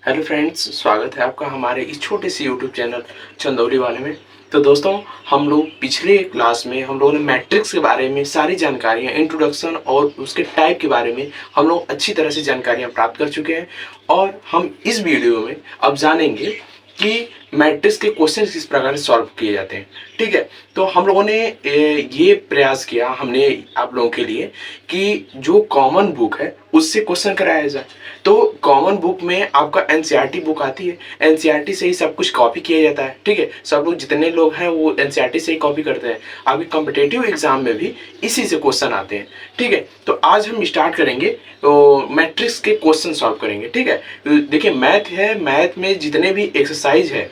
Hello friends, स्वागत है आपका हमारे इस छोटे से यूट्यूब चैनल चंदौली वाले में। तो दोस्तों, हम लोग पिछले क्लास में हम लोगों ने मैट्रिक्स के बारे में सारी जानकारियां, इंट्रोडक्शन और उसके टाइप के बारे में हम लोग अच्छी तरह से जानकारियां प्राप्त कर चुके हैं। और हम इस वीडियो में अब जानेंगे कि मैट्रिक्स के क्वेश्चन किस प्रकार से सॉल्व किए जाते हैं। ठीक है, तो हम लोगों ने ये प्रयास किया हमने आप लोगों के लिए कि जो कॉमन बुक है उससे क्वेश्चन कराया जाए। तो कॉमन बुक में आपका एनसीईआरटी बुक आती है, एनसीईआरटी से ही सब कुछ कॉपी किया जाता है। ठीक है, सब लोग जितने लोग हैं वो एनसीईआरटी से ही कॉपी करते हैं। अभी कॉम्पिटेटिव एग्जाम में भी इसी से क्वेश्चन आते हैं। ठीक है, तो आज हम स्टार्ट करेंगे तो मैट्रिक्स के क्वेश्चन सॉल्व करेंगे। ठीक है, तो देखिए मैथ है, मैथ में जितने भी एक्सरसाइज है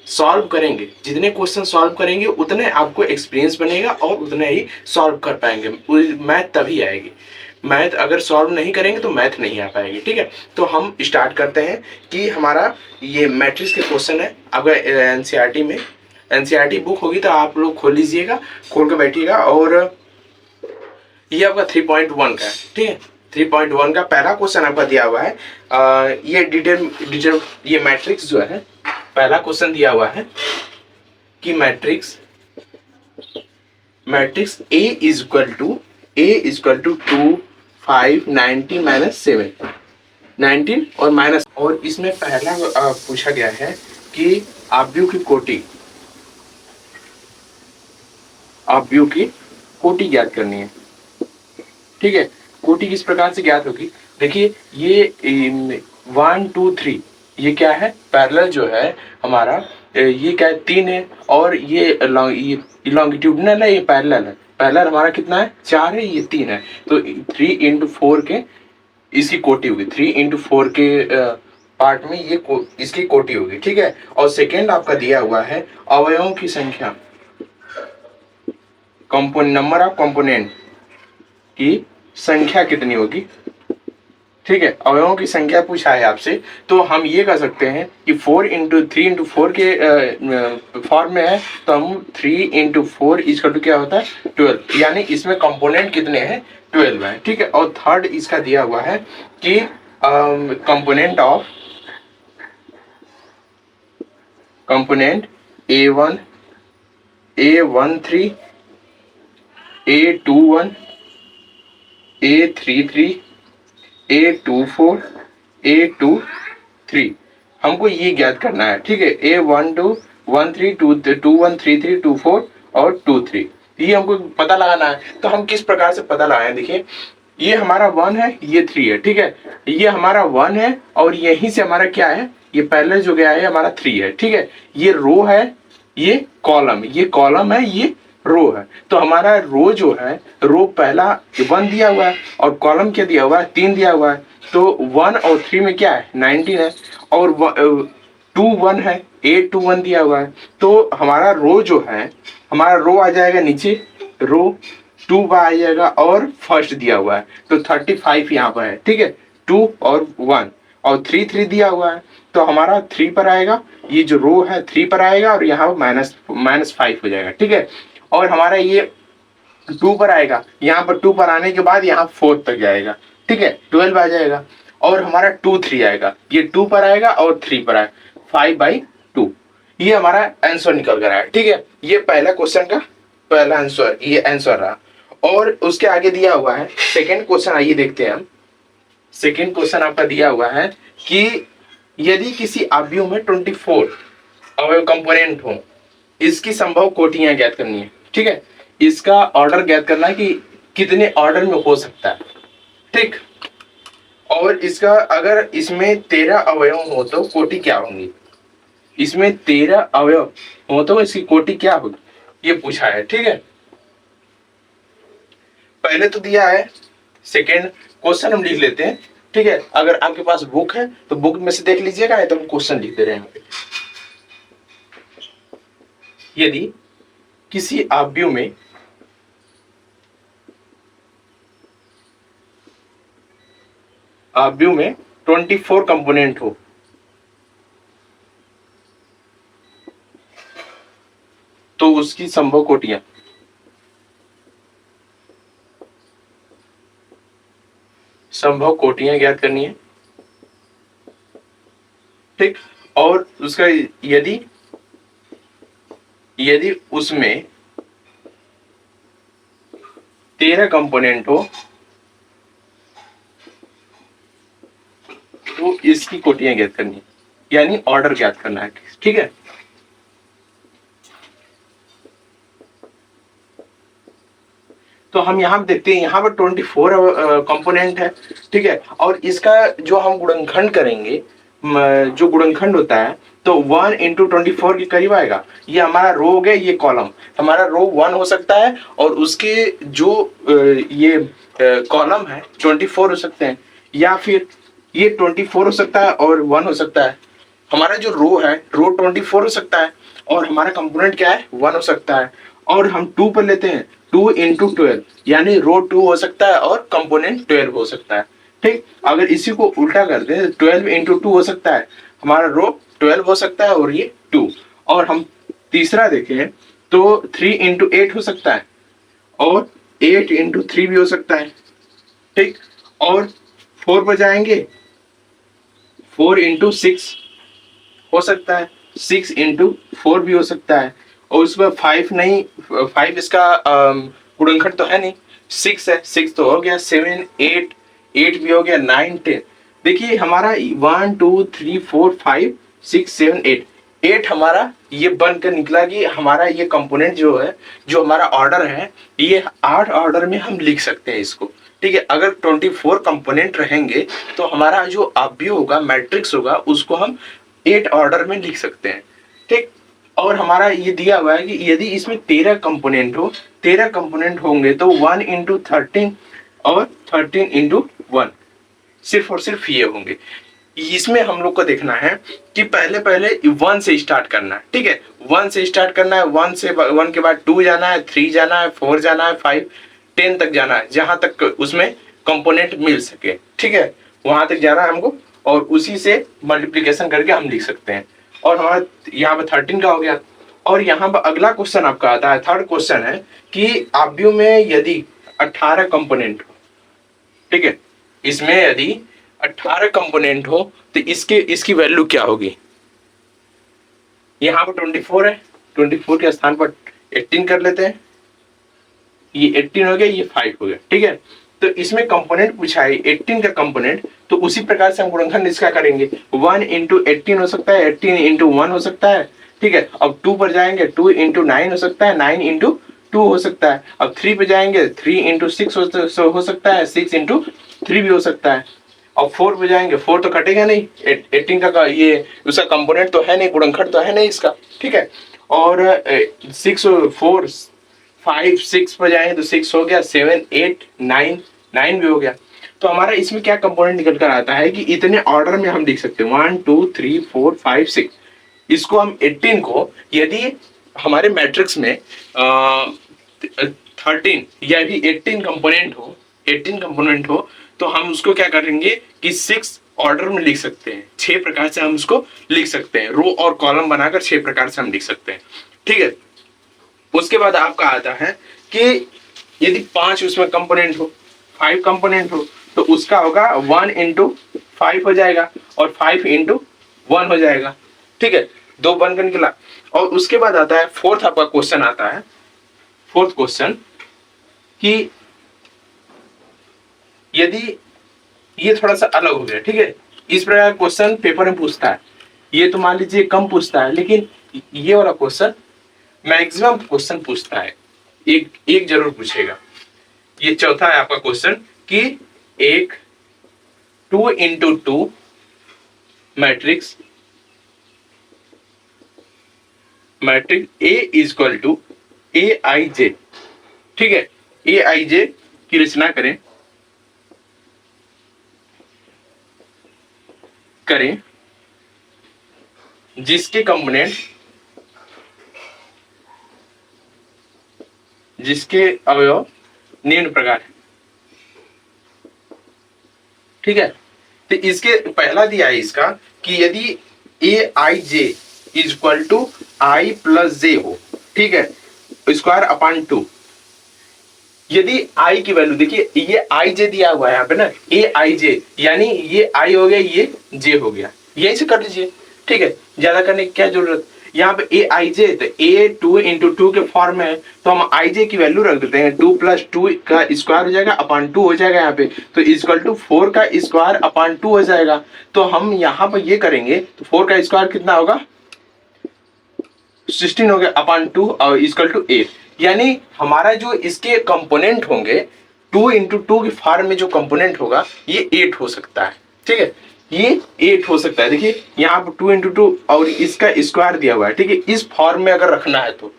सॉल्व करेंगे, जितने क्वेश्चन सॉल्व करेंगे उतने आपको एक्सपीरियंस बनेगा और उतने ही सॉल्व कर पाएंगे। मैथ तभी आएगी। मैथ अगर सॉल्व नहीं करेंगे तो मैथ नहीं आ पाएगी। ठीक है, तो हम स्टार्ट करते हैं कि हमारा ये मैट्रिक्स के क्वेश्चन है। आपका एनसीईआरटी में एनसीईआरटी बुक होगी तो आप लोग खोल लीजिएगा, खोल कर बैठिएगा। और ये आपका 3.1 का है। ठीक है, 3.1 का पहला क्वेश्चन आपका दिया हुआ है। ये डिटेल डिटेल ये मैट्रिक्स जो है, पहला क्वेश्चन दिया हुआ है कि matrix matrix A is equal to 2 5 90 -7 19 और माइनस। और इसमें पहला पूछा गया है कि आव्यूह की कोटि ज्ञात करनी है। ठीक है, कोटि किस प्रकार से ज्ञात होगी? देखिए ये 1 2 3 ये क्या है, पैरेलल जो है हमारा, ये क्या है, 3 है। और ये लॉन्गिट्यूडनल है, ये पैरेलल है। पैरेलल हमारा कितना है, 4 है, ये 3 है। तो 3 इंटू 4 के इसकी कोटि होगी। 3 इंटू 4 के पार्ट में इसकी कोटि होगी। ठीक है, और सेकेंड आपका दिया हुआ है अवयवों की संख्या, नंबर ऑफ कंपोनेंट की संख्या कितनी होगी। ठीक है, अवयवों की संख्या पूछा है आपसे, तो हम ये कर सकते हैं कि 3 इंटू 4 के फॉर्म में है, तो हम 3 इंटू 4 इसका तो क्या होता है 12, यानी इसमें कंपोनेंट कितने हैं 12 है। ठीक है, और थर्ड इसका दिया हुआ है कि component A1 A13 A21 A33 A24 A23 हमको ये ज्ञात करना है। ठीक है, A12 13 21 33 24 और 23 ये हमको पता लगाना है। तो हम किस प्रकार से पता लगाएं? देखिए ये हमारा 1 है, ये 3 है। ठीक है, ये हमारा 1 है और यहीं से हमारा क्या है, ये पहले जो गया है हमारा 3 है। ठीक है, ये रो है, ये कॉलम है, ये रो है। तो हमारा रो जो है, रो पहला 1 दिया हुआ है और कॉलम क्या दिया हुआ है, 3 दिया हुआ है। तो 1 और 3 में क्या है 19 है, और 2 1 है, A21 दिया हुआ है। तो हमारा रो जो है, हमारा रो आ जाएगा नीचे, रो 2 पर आ जाएगा और फर्स्ट दिया हुआ है तो 35 यहाँ पर है। ठीक है, 2 और 1 और 3 दिया हुआ है, तो हमारा 3 पर आएगा, ये जो रो है 3 पर आएगा और यहाँ -5 हो जाएगा। ठीक है, और हमारा ये 2 पर आएगा, यहाँ पर 2 पर आने के बाद यहाँ 4 तक जाएगा। ठीक है, 12 आ जाएगा, और हमारा 2 3 आएगा, ये 2 पर आएगा और 3 पर आएगा, 5/2 ये हमारा आंसर निकल कर आया। ठीक है, ये पहला क्वेश्चन का पहला आंसर, ये आंसर रहा। और उसके आगे दिया हुआ है सेकेंड क्वेश्चन, आइए देखते हैं हम। सेकेंड क्वेश्चन आपका दिया हुआ है कि यदि किसी आव्यूह में 24 अवयव कंपोनेंट हो, इसकी संभव कोटियां ज्ञात करनी है। ठीक है, इसका ऑर्डर ज्ञात करना है कि कितने ऑर्डर में हो सकता है। ठीक, और इसका अगर इसमें 13 अवयव हो तो कोटि क्या होंगी, इसमें 13 अवयव हो तो इसकी कोटि क्या होगी, ये पूछा है। ठीक है, पहले तो दिया है, सेकेंड क्वेश्चन हम लिख लेते हैं। ठीक है, अगर आपके पास बुक है तो बुक में से देख लीजिएगा, नहीं तो हम क्वेश्चन लिख दे रहे हैं। यदि किसी आव्यूह में 24 कंपोनेंट हो, तो उसकी संभव कोटियां, ज्ञात करनी है। ठीक। और उसका यदि यदि उसमें 13 कंपोनेंट हो तो इसकी कोटियां ज्ञात करनी है, यानी ऑर्डर ज्ञात करना है। ठीक है, तो हम यहाँ देखते हैं, यहाँ पर 24 कंपोनेंट है। ठीक है, और इसका जो हम गुणनखंड करेंगे, जो गुणनखंड होता है तो 1 इंटू 24 के करीब आएगा। ये हमारा रो हो गया, ये कॉलम हमारा रो 1 हो सकता है, और उसके जो ये कॉलम है 24 हो सकते हैं, या फिर ये 24 हो सकता है और 1 हो सकता है। हमारा जो रो है, रो 24 हो सकता है और हमारा कंपोनेंट क्या है, 1 हो सकता है। और हम 2 पर लेते हैं, 2 इंटू 12, यानी रो 2 हो सकता है और कंपोनेंट 12 हो सकता है। ठीक, अगर इसी को उल्टा कर दें, 12 इंटू 2 हो सकता है, हमारा रो 12 हो सकता है और ये 2। और हम तीसरा देखें तो 3 इंटू 8 हो सकता है और 8 इंटू 3 भी हो सकता है। ठीक, और 4 पर जाएंगे, 4 इंटू 6 हो सकता है, 6 इंटू 4 भी हो सकता है। और उसमें 5 नहीं, 5 इसका गुणनखंड तो है नहीं, 6 है, 6 तो हो गया, 7 8 8 भी हो गया, 9 10। देखिए हमारा 1 2 3 4 5 6 7 8 8 हमारा ये बनकर निकला कि हमारा ये कंपोनेंट जो है, जो हमारा ऑर्डर है, ये 8 ऑर्डर में हम लिख सकते हैं इसको। ठीक है, अगर 24 कंपोनेंट रहेंगे तो हमारा जो अवयव होगा, मैट्रिक्स होगा, उसको हम 8 ऑर्डर में लिख सकते हैं। ठीक, और हमारा ये दिया हुआ है कि यदि इसमें 13 कंपोनेंट हो, 13 कंपोनेंट होंगे तो 1 इंटू 13 और 13 इंटू 1, सिर्फ और सिर्फ ये होंगे। इसमें हम लोग को देखना है कि पहले पहले 1 से स्टार्ट करना है। ठीक है, 1 से स्टार्ट करना है, 1 के बाद 2 जाना है, 3 जाना है, 4 जाना है, 5 10 तक जाना है, जहां तक उसमें कंपोनेंट मिल सके। ठीक है, वहां तक जाना है हमको, और उसी से मल्टीप्लिकेशन करके हम लिख सकते हैं। और हमारा यहाँ पे 13 का हो गया। और यहाँ पर अगला क्वेश्चन आपका आता है, थर्ड क्वेश्चन है कि अवयव में यदि 18 कंपोनेंट हो, ठीक है, इसमें यदि 18 कंपोनेंट हो तो इसकी वैल्यू क्या होगी। यहाँ पर 24 है, 24 के स्थान पर 18 कर लेते हैं, ये 18 हो गया, ये 5 हो गया। ठीक है, तो इसमें कंपोनेंट पूछा है 18 का कंपोनेंट, तो उसी प्रकार से हम गुणनखंड इसका करेंगे। 1 इंटू 18 हो सकता है, 18 इंटू 1 हो सकता है। ठीक है, अब 2 पर जाएंगे, 2 इंटू 9 हो सकता है, 9 इंटू 2 हो सकता है। अब 3 पे जाएंगे, 3 इंटू 6 हो सकता है, 6 इंटू 3 भी हो सकता है। अब 4 पे जाएंगे, 4 तो कटेगा नहीं, 18 का ये उसका कंपोनेंट तो है नहीं, गुणनखंड तो है नहीं इसका। ठीक है, और 6 4 5 6 पर जाएंगे तो 6 हो गया, 7 8 9 9 भी हो गया। तो हमारा इसमें क्या कंपोनेंट निकल कर आता है कि इतने ऑर्डर में हम लिख सकते हैं, 1 2 3 4 5 6। इसको हम 18 को यदि हमारे मैट्रिक्स में 13 या भी 18 कंपोनेंट हो तो हम उसको क्या करेंगे कि 6 ऑर्डर में लिख सकते हैं। 6 प्रकार से हम उसको लिख सकते हैं, रो और कॉलम बनाकर 6 प्रकार से हम लिख सकते हैं। ठीक है, उसके बाद आपका आता है कि यदि 5 उसमें कंपोनेंट हो, 5 कंपोनेंट हो, तो उसका होगा 1 इंटू 5 हो जाएगा और 5 इंटू 1 हो जाएगा। ठीक है, 2 बनकर निकला। और उसके बाद आता है फोर्थ, आपका क्वेश्चन आता है, फोर्थ क्वेश्चन कि यदि ये थोड़ा सा अलग हो गया। ठीक है, इस प्रकार क्वेश्चन पेपर में पूछता है, ये तो मान लीजिए कम पूछता है, लेकिन ये वाला क्वेश्चन मैक्सिमम क्वेश्चन पूछता है, एक जरूर पूछेगा। ये चौथा है आपका क्वेश्चन कि एक 2 into 2 matrix A is equal to A I J. ठीक है, ए आई जे की रचना करें जिसके कंपोनेंट, जिसके अवयव निम्न प्रकार है। ठीक है, तो इसके पहला दिया है इसका कि यदि A I J is equal to I plus J हो, ठीक है, स्क्वायर अपॉन 2। यदि आई की वैल्यू देखिए, ये आई जे दिया हुआ है यहाँ पे ना, ए आई जे, यानी ये आई हो गया, ये जे हो गया, यही से कर लीजिए। ठीक है, ज्यादा करने की क्या जरूरत। यहाँ पे ए आई जे, तो ए 2 × 2 के फॉर्म में है, तो हम आई जे की वैल्यू रख देते हैं, 2 + 2 का स्क्वायर हो जाएगा अपॉन 2 हो जाएगा यहाँ पे, तो इक्वल टू 4 का स्क्वायर अपॉन 2 हो जाएगा। तो हम यहाँ पर ये करेंगे तो 4 का स्क्वायर कितना होगा, 16 हो गया अपॉन 2 और इक्वल टू 8। यानी हमारा जो इसके कंपोनेंट होंगे 2 × 2 के फॉर्म में जो कंपोनेंट होगा ये 8 हो सकता है। ठीक है, ये 8 हो सकता है। देखिए यहाँ पर 2 × 2 और इसका स्क्वायर दिया हुआ है। ठीक है, इस फॉर्म में अगर रखना है तो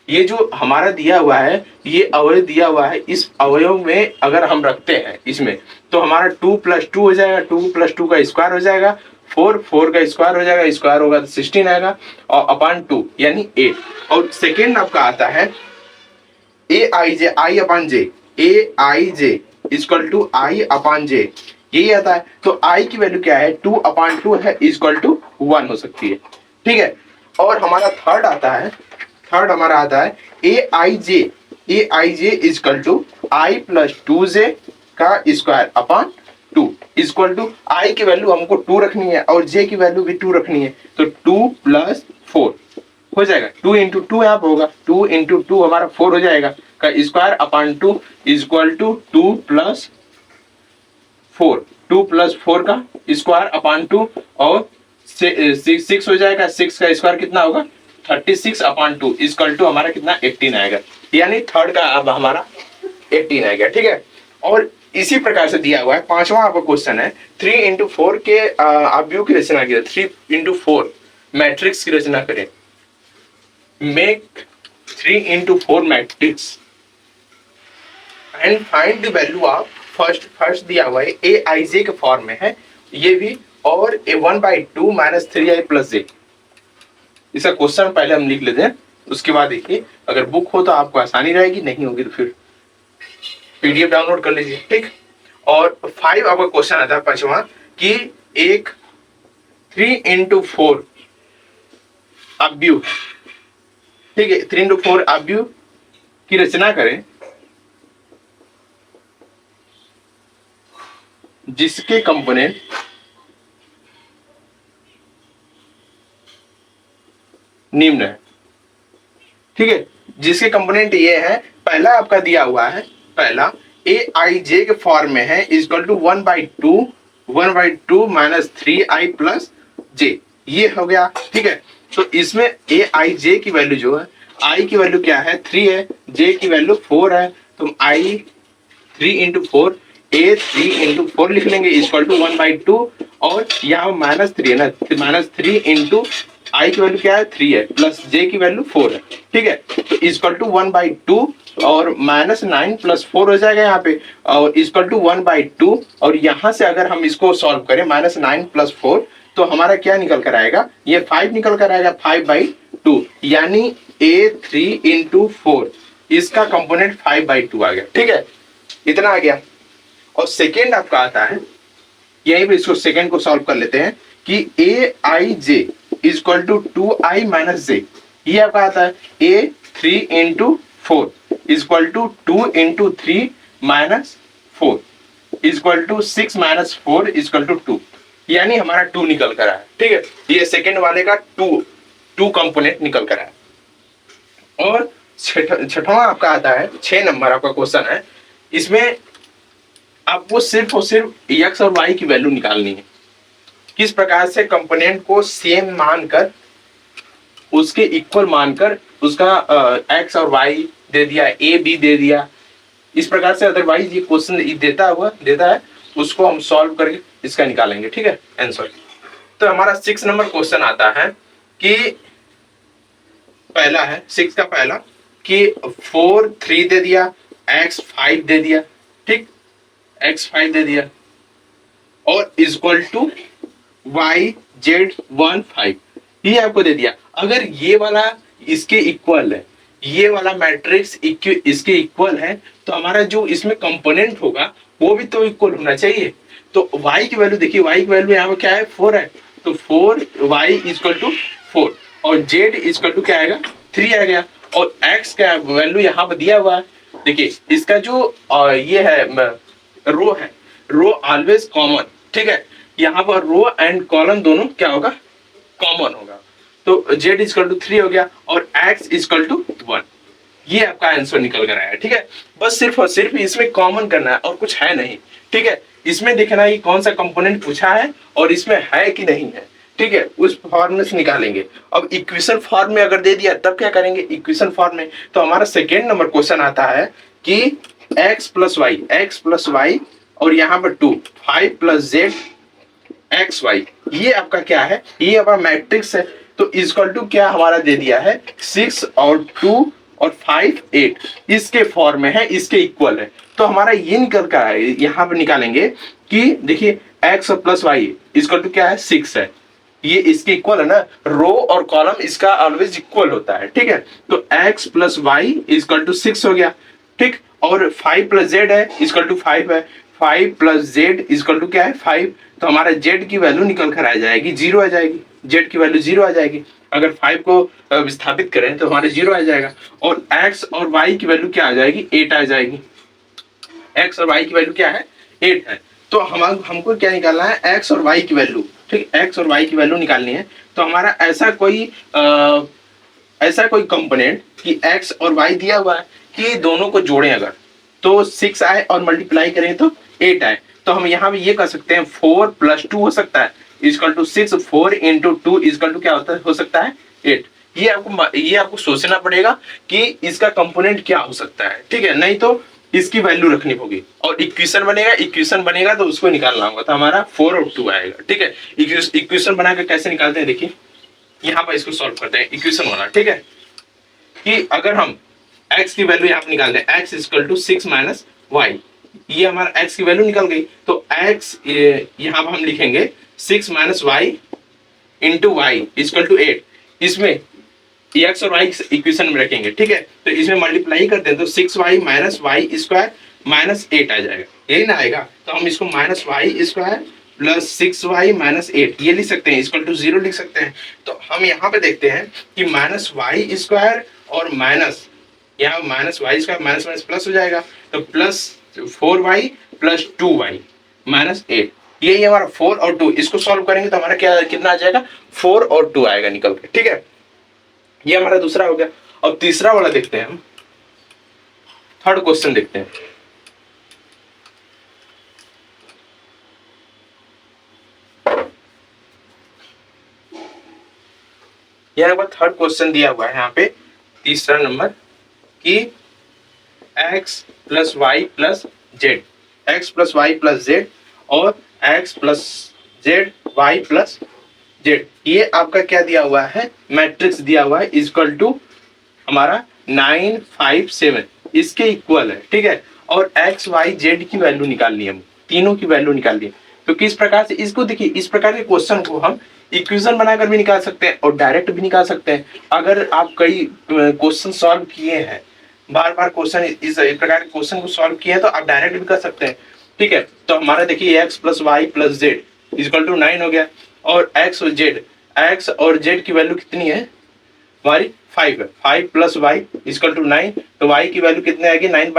ये जो हमारा दिया हुआ है, ये अवयव दिया हुआ है, इस अवयव में अगर हम रखते हैं इसमें, तो हमारा 2 + 2 हो जाएगा, 2 + 2 का स्क्वायर हो जाएगा, 4 का स्क्वायर हो जाएगा, स्क्वायर होगा तो 16 आएगा और अपॉन 2 यानी 8। और सेकेंड आपका आता है A I J, I upon J, A I J equal to I upon J, यही आता है। तो आई की वैल्यू क्या है, 2 अपॉन 2 है, इक्वल टू 1 हो सकती है। ठीक है, और हमारा थर्ड आता है, थर्ड हमारा आता है A I J equal to I + 2j का स्क्वायर अपॉन 2 इक्वल टू, आई की वैल्यू हमको 2 रखनी है और जे की वैल्यू भी 2 रखनी है, तो 2 + 4 हो जाएगा, 2 × 2 यहाँ पर होगा, 2 × 2 हमारा 4 हो जाएगा का स्क्वायर अपॉन 2 इक्वल टू 2 + 4, 2 + 4 का स्क्वायर अपॉन 2 और 6 हो जाएगा, 6 का स्क्वायर कितना होगा 36 अपॉन 2 इक्वल टू हमारा कितना 18 आएगा। यानी थर्ड का अब हमारा 18 आएगा। ठीक है, और इसी प्रकार से दिया हुआ है पांचवा आपका क्वेश्चन है 3 × 4 के आप व्यू की रचना कीजिए, 3 × 4 मैट्रिक्स की रचना करें, make 3 × 4 matrix and find the value of first दिया हुआ है ए आई जे के फॉर्म में है ये भी, और ए 1/2 - 3i + j। इसका क्वेश्चन पहले हम लिख लेते हैं, उसके बाद देखिए अगर बुक हो तो आपको आसानी रहेगी, नहीं होगी तो फिर पीडीएफ डाउनलोड कर लीजिए। ठीक, और 5 आपका क्वेश्चन आता है पांचवा कि एक 3 × 4 अव्यू, ठीक है, 3 × 4 अव्यू की रचना करें जिसके कंपोनेंट निम्न है। ठीक है, जिसके कंपोनेंट ये है, पहला आपका दिया हुआ है, पहला ए आई जे के फॉर्म में है इक्वल टू 1/2 - 3i + j, ये हो गया। ठीक है, तो इसमें ए आई जे की वैल्यू जो है, आई की वैल्यू क्या है 3 है, जे की वैल्यू 4 है, तो आई 3 × 4 ए 3 × 4 लिख लेंगे इक्वल टू 1/2 और यहाँ -3 है ना, -3 × आई की वैल्यू क्या है 3 है, प्लस जे की वैल्यू 4 है। ठीक है, तो इक्वल टू 1/2 और -9 + 4 हो जाएगा यहाँ पे, और इक्वल टू 1/2, और यहाँ से अगर हम इसको सॉल्व करें -9 + 4 तो हमारा क्या निकल कर आएगा, ये 5 निकल कर आएगा, 5/2, यानी A3 × 4 इसका कंपोनेंट 5/2 आ गया। ठीक है, इतना आ गया। और सेकेंड आपका आता है, यहीं पे इसको सेकेंड को सॉल्व कर लेते हैं कि ए I J equal to 2i - j, ये आपका आता है A3 × 4 equal to 2 × 3 - 4 equal to 6 - 4 equal to 2, यानी हमारा 2 निकल कर आया। ठीक है, ये सेकेंड वाले का 2 कंपोनेंट निकल कर आया। और छठवां आपका आता है, 6 नंबर आपका क्वेश्चन है, इसमें आपको सिर्फ और सिर्फ x और y की वैल्यू निकालनी है। किस प्रकार से कंपोनेंट को सेम मानकर, उसके इक्वल मानकर उसका x और y दे दिया, a b दे दिया, इस प्रकार से अदरवाइज ये क्वेश्चन देता है उसको हम सॉल्व करके इसका निकालेंगे। ठीक है, आंसर। तो हमारा 6 नंबर क्वेश्चन आता है कि पहला है 6 का पहला कि 4 3 दे दिया, x 5 दे दिया, ठीक, x 5 दे दिया और इक्वल टू y z 1 5, ये आपको दे दिया। अगर ये वाला इसके इक्वल है, ये वाला मैट्रिक्स इसके इक्वल है, तो हमारा जो इसमें कंपोनेंट होगा वो भी तो इक्वल होना चाहिए। तो y की वैल्यू देखिए, y की वैल्यू यहाँ पे क्या है 4 है, तो 4y = 4 और z = क्या आएगा 3 आ गया, और x का वैल्यू यहाँ पे दिया हुआ है। देखिए इसका जो ये है रो है, रो ऑलवेज कॉमन। ठीक है, यहाँ पर रो एंड कॉलम दोनों क्या होगा कॉमन होगा। तो z इजकल टू 3 हो गया और x इजकल टू 1। ये आपका आंसर निकल कर आया। ठीक है, बस सिर्फ और सिर्फ इसमें कॉमन करना है और कुछ है नहीं। ठीक है, इसमें देखना है कौन सा कंपोनेंट पूछा है और इसमें है कि नहीं है। ठीक है, उस फॉर्म में से निकालेंगे। अब इक्वेशन फॉर्म में अगर दे दिया तब क्या करेंगे, इक्वेशन फॉर्म में तो हमारा सेकेंड नंबर क्वेश्चन आता है कि x प्लस वाई और यहाँ पर 2 5 प्लस जेड एक्स वाई, ये आपका क्या है, ये आपका मैट्रिक्स है। तो इजकल टू क्या हमारा दे दिया है 6 और 2 और 5 8, इसके फॉर्म में है, इसके इक्वल है। तो हमारा ये निकल का है, यहाँ पर निकालेंगे कि देखिए x plus Y equal to क्या है 6 है, ये इसके इक्वल है ना, रो और कॉलम इसका ऑलवेज इक्वल होता है। ठीक है, तो x plus Y equal to 6 हो गया। ठीक, और 5 प्लस जेड है इजकल टू 5 है, 5 प्लस जेड इजकल टू क्या है 5। तो हमारा z की वैल्यू निकल कर आ जाएगी 0 आ जाएगी, z की वैल्यू 0 आ जाएगी। अगर 5 को विस्थापित करें तो हमारे 0 आ जाएगा और x और y की वैल्यू क्या आ जाएगी 8 आ जाएगी। x और y की वैल्यू क्या है 8 है। तो हमको क्या निकालना है x और y की वैल्यू। ठीक, x और y की वैल्यू निकालनी है। तो हमारा ऐसा कोई कंपोनेंट कि x और y दिया हुआ है कि दोनों को जोड़ें अगर तो 6 आए और मल्टीप्लाई करें तो 8 आए। तो हम यहाँ भी ये कर सकते हैं 4 प्लस 2 हो सकता है equal to 6, 4 into 2 equal to क्या हो सकता है 8। ये आपको सोचना पड़ेगा कि इसका कंपोनेंट क्या हो सकता है। ठीक है, नहीं तो इसकी वैल्यू रखनी होगी और इक्वेशन बनेगा तो उसको निकालना होगा। तो हमारा 4 और 2 आएगा। ठीक है, इक्वेशन बनाकर कैसे निकालते हैं देखिए, यहाँ पर इसको सॉल्व करते हैं इक्वेशन वाला। ठीक है, कि अगर हम x की वैल्यू यहाँ पर निकालते हैं x equal to 6 minus Y, ये हमारा x की वैल्यू निकल गई। तो x यहाँ पर हम लिखेंगे 6 minus Y into Y equal to 8। इसमें x और y इक्वेशन में रखेंगे। ठीक है, तो इसमें मल्टीप्लाई करते हैं तो 6y minus Y square minus 8 आ जाएगा, यही ना आएगा। तो हम इसको minus Y square plus 6y minus 8 ये लिख सकते हैं, इक्वल टू 0 लिख सकते हैं। तो हम यहाँ पे देखते हैं कि माइनस वाई स्क्वायर और माइनस यहाँ minus Y square minus minus plus हो जाएगा। तो plus 4y plus 2y minus 8, ये हमारा 4 और 2, इसको सॉल्व करेंगे तो हमारा क्या कितना आ जाएगा 4 और 2 आएगा निकल के। ठीक है, ये हमारा दूसरा हो गया। अब तीसरा वाला देखते हैं हम, थर्ड क्वेश्चन देखते हैं। यहाँ पर थर्ड क्वेश्चन दिया हुआ है यहाँ पे तीसरा नंबर कि x plus Y plus Z, X plus Y plus Z और x plus Z Y plus Z, ये आपका क्या दिया हुआ है मैट्रिक्स दिया हुआ है इक्वल टू हमारा 9 5 7, इसके इक्वल है। ठीक है, और x y z की वैल्यू निकालनी है, हम तीनों की वैल्यू निकालनी है। तो किस प्रकार से इसको देखिए, इस प्रकार के क्वेश्चन को हम इक्वेशन बनाकर भी निकाल सकते हैं और डायरेक्ट भी निकाल सकते हैं। अगर आप कई क्वेश्चन सॉल्व किए हैं, बार बार क्वेश्चन इस प्रकार के क्वेश्चन को सॉल्व किए हैं तो आप डायरेक्ट भी कर सकते हैं। ठीक है, तो हमारा देखिए x plus Y plus Z equal to 9 हो गया और x और z की वैल्यू कितनी है हमारी 5 है। 5 प्लस वाई इक्वल टू 9, तो y की वैल्यू कितनी आएगी 9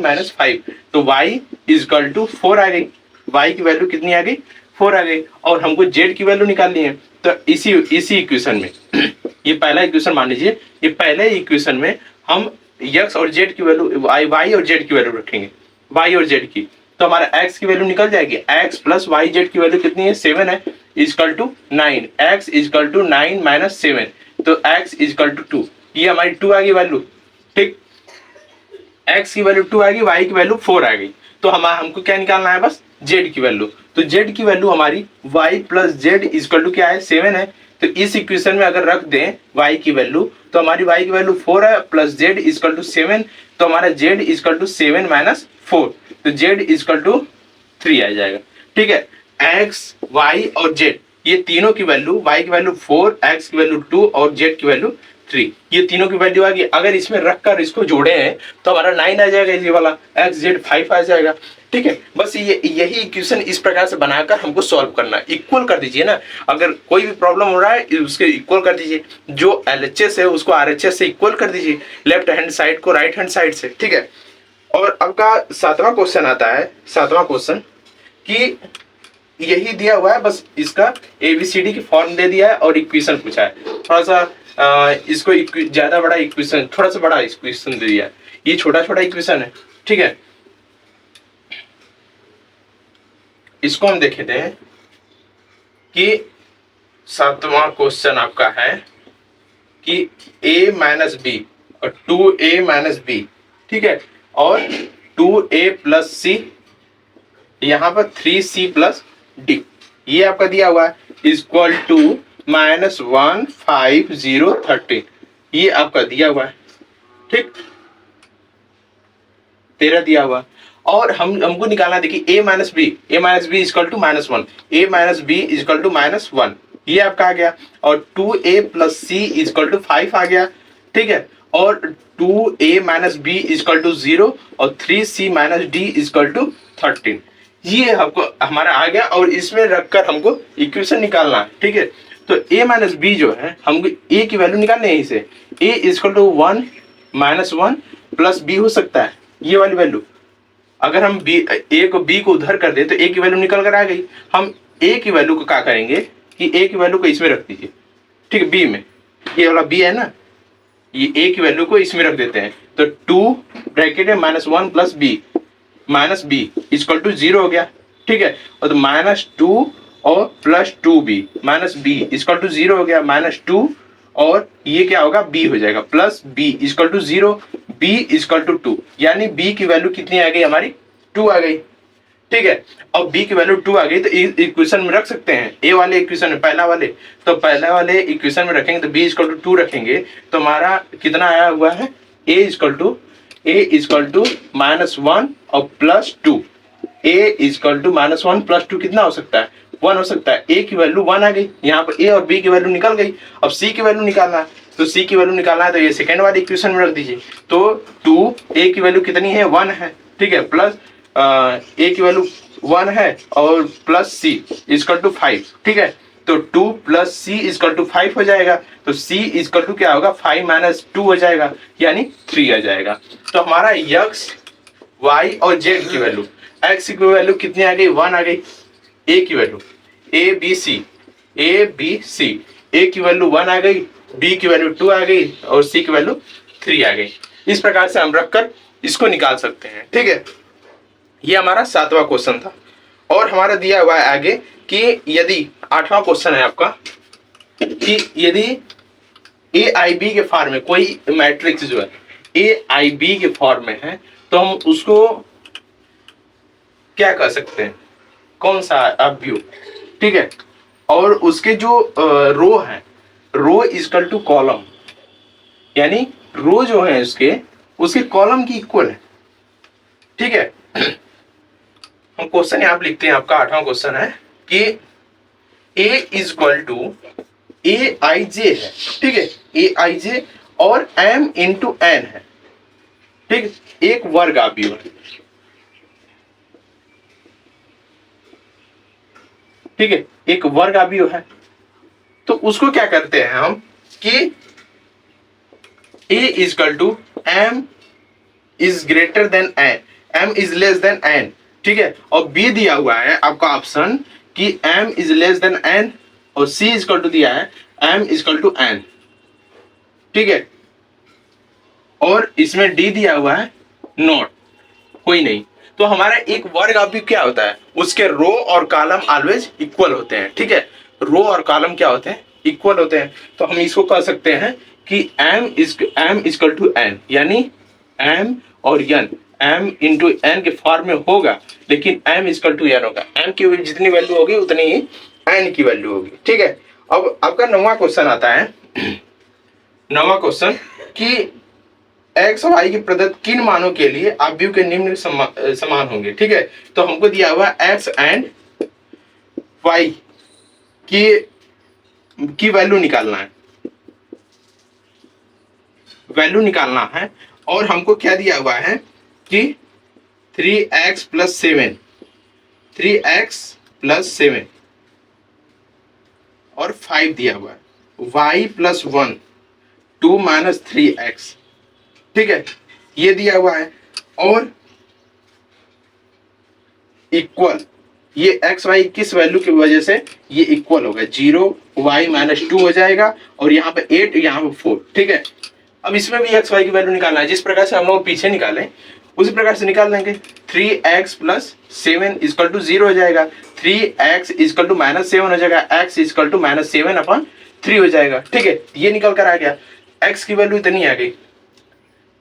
माइनस 5, तो y इक्वल टू 4 आ गई। y की वैल्यू कितनी आ गई 4 आ गई और हमको z की वैल्यू निकालनी है। तो इसी इक्वेशन में ये पहला इक्वेशन मान लीजिए, ये पहले इक्वेशन में हम x और z की वैल्यू y और z की वैल्यू रखेंगे, y और z की, तो हमारा x की वैल्यू निकल जाएगी। x प्लस वाई जेड की वैल्यू कितनी है 7 है equal to 9, x equal to 9 minus 7, तो x इक्वल टू 2, ये हमारी 2 आ गई वैल्यू। ठीक, x की वैल्यू 2 आ गई, y की वैल्यू 4 आ गई। तो हमको क्या निकालना है बस z की वैल्यू। तो z की वैल्यू हमारी y plus Z equal to क्या है 7 है। तो इस इक्वेशन में अगर रख दें y की वैल्यू तो हमारी y की वैल्यू 4 है प्लस z इक्वल टू 7, तो हमारा z इक्वल टू 7 माइनस 4, तो z इक्वल टू 3 आ जाएगा। ठीक है, x y और z ये तीनों की वैल्यू, y की वैल्यू 4, x की वैल्यू 2 और z की वैल्यू 3, ये तीनों की वैल्यू आ गई। अगर इसमें रखकर इसको जोड़े हैं तो हमारा 9 आ जाएगा, ये वाला x z 5 आ जाएगा। ठीक है, बस यही इक्वेशन इस प्रकार से बनाकर हमको सॉल्व करना है। इक्वल कर दीजिए ना, अगर कोई भी प्रॉब्लम हो रहा है उसके इक्वल कर दीजिए, जो LHS है उसको RHS से इक्वल कर दीजिए, लेफ्ट हैंड साइड को राइट हैंड साइड से। ठीक है, और आपका सातवां क्वेश्चन आता है, सातवां क्वेश्चन कि यही दिया हुआ है, बस इसका ABCD की फॉर्म दे दिया है और इक्वेशन पूछा है। थोड़ा सा इसको ज्यादा बड़ा इक्वेशन, थोड़ा सा बड़ा इक्वेशन दे दिया है। ये छोटा छोटा इक्वेशन है, ठीक है। इसको हम देखते हैं कि 7वां क्वेश्चन आपका है कि a माइनस बी और 2a माइनस बी, ठीक है, और 2a प्लस सी, यहाँ पर 3c प्लस डी, ये आपका दिया हुआ है, इक्वल टू -15013, ये आपका दिया हुआ है, ठीक, 13 दिया हुआ। और हमको निकालना, देखिए a minus B equal to -1, a minus B equal to -1, ये आपका आ गया, और 2a plus C equal to 5 आ गया, ठीक है, और 2a minus B equal to 0 और 3c minus D equal to 13, ये आपको हमारा आ गया। और इसमें रखकर हमको इक्वेशन निकालना है, ठीक है। तो a माइनस बी जो है, हमको a की वैल्यू निकालनी है, इसे a equal to 1 -1 plus b हो सकता है, ये वाली वैल्यू। अगर हम a को b को उधर कर दे तो a की वैल्यू निकल कर आ गई। हम a की वैल्यू को क्या करेंगे कि a की वैल्यू को इसमें रख दीजिए, ठीक है, b में, ये वाला b है ना, ये a की वैल्यू को इसमें रख देते हैं। तो 2 ब्रैकेट में -1 plus b minus B equal to 0 हो गया, ठीक है, और तो -2 और plus 2b minus B equal to 0 हो गया, -2 और ये क्या होगा, b हो जाएगा, plus b equal to 0, b equal to 2, यानी b की वैल्यू कितनी आ गई हमारी, 2 आ गई, ठीक है। अब b की वैल्यू 2 आ गई तो इक्वेशन में रख सकते हैं, a वाले इक्वेशन में, पहला वाले, तो पहला वाले इक्वेशन में रखेंगे तो b इक्वल टू 2 रखेंगे, तो हमारा कितना आया हुआ है, a इक्वल टू -1 और plus 2, a equal to -1 plus 2 कितना हो सकता है, 1 हो सकता है। a की वैल्यू 1 आ गई, यहाँ पर a और b की वैल्यू निकल गई। अब c की वैल्यू निकालना है, तो c की वैल्यू निकालना है तो ये सेकंड वाली इक्वेशन में रख दीजिए। तो 2 a की वैल्यू कितनी है, 1 है, ठीक है, प्लस a की वैल्यू 1 है और प्लस c इक्वल टू 5, ठीक है, तो 2 प्लस सी इक्वल टू 5 हो जाएगा, तो c इक्वल टू क्या होगा, 5 माइनस 2 हो जाएगा, यानी 3 आ जाएगा। तो हमारा x y और z की वैल्यू, x की वैल्यू कितनी आ गई, 1 आ गई, a की value a b c, a की वैल्यू 1 आ गई, b की वैल्यू 2 आ गई और c की वैल्यू 3 आ गई। इस प्रकार से हम रखकर इसको निकाल सकते हैं, ठीक है। ये हमारा 7वां क्वेश्चन था। और हमारा दिया हुआ है आगे कि यदि 8वां क्वेश्चन है आपका कि यदि AIB के फॉर्म में कोई मैट्रिक्स जो है AIB के फॉर्म में है तो हम उसको क्या कर सकते हैं, कौन सा अव्यू, ठीक है, और उसके जो रो है, रो इक्वल टू कॉलम, यानी रो जो है उसके कॉलम की इक्वल है, ठीक है। हम क्वेश्चन यहां पर लिखते हैं, आपका 8वां क्वेश्चन है कि A इक्वल टू AIJ है, ठीक है, AIJ और M इंटू N है, ठीक, एक वर्ग अवयव है, ठीक है, एक वर्ग अवयव है। तो उसको क्या करते हैं हम कि A equal to M is greater than N, M is less than N, ठीक है, और B दिया हुआ है आपका ऑप्शन कि M is less than N और C इक्वल टू दिया है M इक्वल टू N, ठीक है, और इसमें D दिया हुआ है नॉट, कोई नहीं। तो हमारा एक वर्ग अवयव क्या होता है, उसके रो और कॉलम ऑलवेज इक्वल होते हैं, ठीक है, रो और कॉलम क्या होते हैं, इक्वल होते हैं। तो हम इसको कह सकते हैं कि M इक्वल टू N, यानी M और N, M इंटू N के फॉर्म में होगा, लेकिन M इक्वल टू N होगा, M की जितनी वैल्यू होगी उतनी ही N की वैल्यू होगी, ठीक है। अब आपका 9वां क्वेश्चन आता है, 9वां क्वेश्चन कि x और y के प्रदत्त किन मानों के लिए अवयव के निम्न समान होंगे, ठीक है। तो हमको दिया हुआ x एंड y की वैल्यू निकालना है, और हमको क्या दिया हुआ है कि 3x प्लस 7 और 5 दिया हुआ है, y प्लस 1 2 माइनस 3x, ठीक है, ये दिया हुआ है, और इक्वल ये एक्स वाई किस वैल्यू की वजह से ये इक्वल होगा 0 y - 2 हो जाएगा और यहाँ पे 8 यहाँ पे 4। ठीक है, अब इसमें भी एक्स वाई की वैल्यू निकालना है, जिस प्रकार से हम लोग पीछे निकालें उसी प्रकार से निकाल लेंगे। 3x + 7 = 0 हो जाएगा, 3x = -7 हो जाएगा, x = -7/3 हो जाएगा। ठीक है, ये निकल कर आ गया, x की वैल्यू इतनी आ गई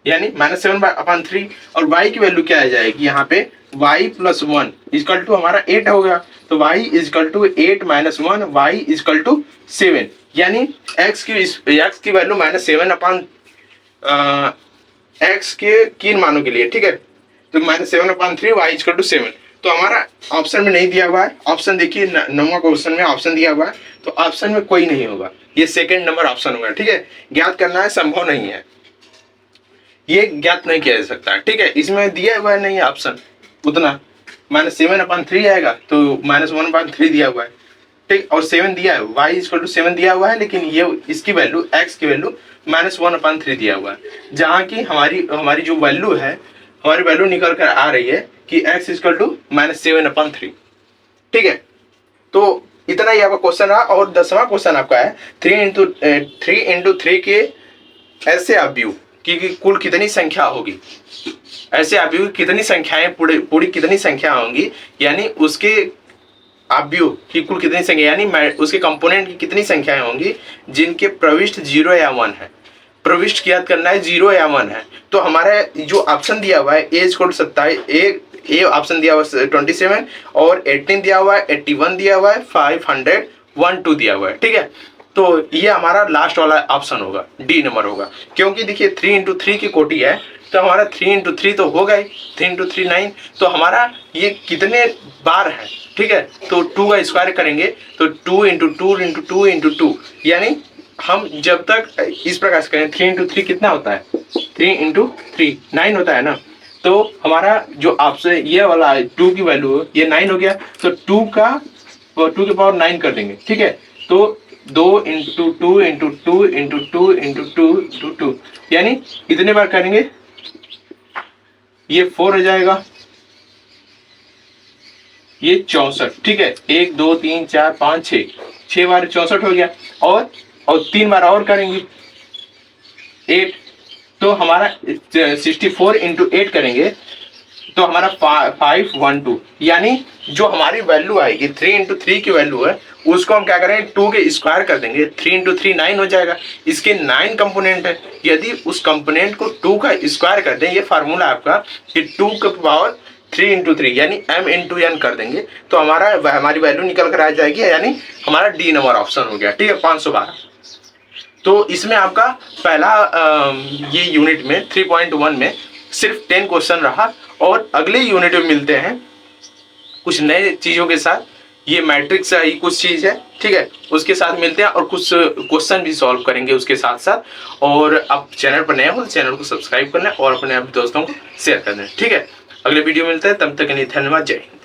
यानी -7/3 और y की वैल्यू क्या आ जाएगी यहाँ पे y + 1 = हमारा 8 होगा, तो y = 8 - 1 y = 7 यानी x की वैल्यू -7 x के किन मानों के लिए। ठीक है, तो -7/3 y = 7। तो हमारा ऑप्शन में नहीं दिया हुआ है, ऑप्शन देखिए 9वां क्वेश्चन में ऑप्शन दिया हुआ है, तो ऑप्शन में कोई नहीं होगा, ये सेकंड नंबर ऑप्शन होगा। ठीक है, ज्ञात करना है, संभव नहीं है, ये ज्ञात नहीं किया जा सकता। ठीक है, इसमें दिया हुआ है नहीं ऑप्शन उतना, -7/3 आएगा तो -1/3 दिया हुआ है। ठीक, और 7 दिया है, y = 7 दिया हुआ है, लेकिन ये इसकी वैल्यू x की वैल्यू -1/3 दिया हुआ है, जहाँ की हमारी जो वैल्यू है, हमारी वैल्यू निकल कर आ रही है कि x = -7/3। ठीक है, तो इतना ही आपका क्वेश्चन रहा। और 10वां क्वेश्चन आपका है 3 के ऐसे अवयव की कुल कितनी संख्या होगी, ऐसे अवयव की कितनी संख्याएं पूरी कितनी संख्या होंगी, यानी उसके अवयव की कुल कितनी संख्या यानी उसके कंपोनेंट की कितनी संख्याएं होंगी जिनके प्रविष्ट 0 या 1 है। प्रविष्ट की याद करना है, 0 या 1 है। तो हमारा जो ऑप्शन दिया हुआ है A = 27, ए ऑप्शन दिया हुआ है 27 और 18 दिया हुआ है, 81 दिया हुआ है, 512 दिया हुआ है। ठीक है, तो ये हमारा लास्ट वाला ऑप्शन होगा, डी नंबर होगा, क्योंकि देखिए 3 × 3 की कोटि है, तो हमारा 3 × 3 तो होगा ही, 3 × 3 9, तो हमारा ये कितने बार है। ठीक है, तो 2 का स्क्वायर करेंगे तो 2 × 2 × 2 × 2, यानी हम जब तक इस प्रकार से करें 3 × 3 कितना होता है, 3 × 3 9 होता है ना। तो हमारा जो ऑप्शन ये वाला 2 की वैल्यू ये 9 हो गया, तो 2 की पावर 9 कर देंगे। ठीक है, तो 2 × 2 × 2 × 2 × 2 × 2 यानी कितने बार करेंगे, ये 4 हो जाएगा, ये 64। ठीक है, 1 2 3 4 5 6 बार 64 हो गया, और 3 बार और करेंगे 8, तो हमारा 64 × 8 करेंगे तो हमारा 512, यानी जो हमारी वैल्यू आएगी 3 × 3 की वैल्यू है, उसको हम क्या करेंगे 2 के स्क्वायर कर देंगे, 3 × 3 9 हो जाएगा। इसके 9 कंपोनेंट है, यदि उस कंपोनेंट को 2 का स्क्वायर कर दें, ये फार्मूला आपका कि 2 की पावर 3 × 3 यानी m × n कर देंगे, तो हमारी वैल्यू निकल कर आ जाएगी, यानी हमारा डी नंबर ऑप्शन हो गया। ठीक है, 512। तो इसमें आपका पहला ये यूनिट में 3.1 में सिर्फ 10 क्वेश्चन रहा, और अगले यूनिट में मिलते हैं कुछ नए चीज़ों के साथ। ये मैट्रिक्स ही कुछ चीज़ है, ठीक है, उसके साथ मिलते हैं और कुछ क्वेश्चन भी सॉल्व करेंगे उसके साथ साथ। और आप चैनल पर नए हो तो चैनल को सब्सक्राइब कर लें और अपने दोस्तों को शेयर कर दें। ठीक है, अगले वीडियो मिलते हैं, तब तक के लिए धन्यवाद, जय हिंद।